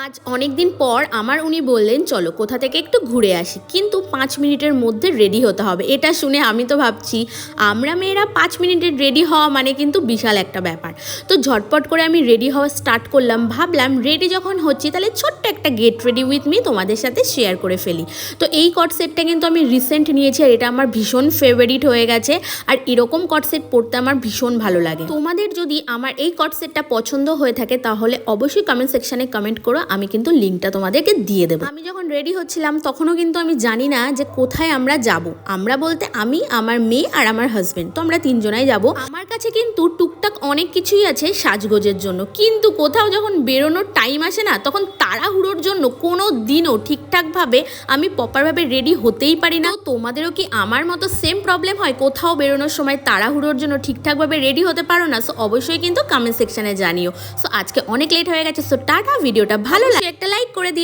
আজ অনেক দিন পর আমার উনি বললেন চলো কোথা থেকে একটু ঘুরে আসি, কিন্তু 5 মিনিটের মধ্যে রেডি হতে হবে। এটা শুনে আমি তো ভাবছি আমরা মেয়েরা 5 মিনিটে রেডি হওয়া মানে কিন্তু বিশাল একটা ব্যাপার। তো ঝটপট করে আমি রেডি হওয়া স্টার্ট করলাম, ভাবলাম রেডি যখন হচ্ছি তাহলে ছোট্ট একটা গেট রেডি উইথ মি তোমাদের সাথে শেয়ার করে ফেলি। তো এই কট সেটটা কিন্তু আমি রিসেন্ট নিয়েছি আর এটা আমার ভীষণ ফেভারিট হয়ে গেছে। আর এরকম কট সেট পরতে আমার ভীষণ ভালো লাগে। তোমাদের যদি আমার এই কট সেটটা পছন্দ হয়ে থাকে তাহলে অবশ্যই কমেন্ট সেকশনে কমেন্ট করো, আমি কিন্তু লিঙ্কটা তোমাদেরকে দিয়ে দেবো। আমি যখন রেডি হচ্ছিলাম তখনও কিন্তু আমি জানি না যে কোথায় আমরা যাব। আমরা বলতে আমি, আমার মেয়ে আর আমার হাজবেন্ড, তো আমরা তিনজনাই যাব। আমার কাছে কিন্তু টুকটাক অনেক কিছুই আছে সাজগোজের জন্য, কিন্তু কোথাও যখন বেরোনোর টাইম আসে না তখন তাড়াহুড়োর জন্য কোনো দিনও ঠিকঠাকভাবে আমি প্রপারভাবে রেডি হতেই পারি না। তোমাদেরও কি আমার মতো সেম প্রবলেম হয়, কোথাও বেরোনোর সময় তাড়াহুড়োর জন্য ঠিকঠাকভাবে রেডি হতে পারো না? সো অবশ্যই কিন্তু কমেন্ট সেকশনে জানিও। সো আজকে অনেক লেট হয়ে গেছে, সো টাটা। ভিডিওটা ভালো লাগে একটা লাইক করে দিও।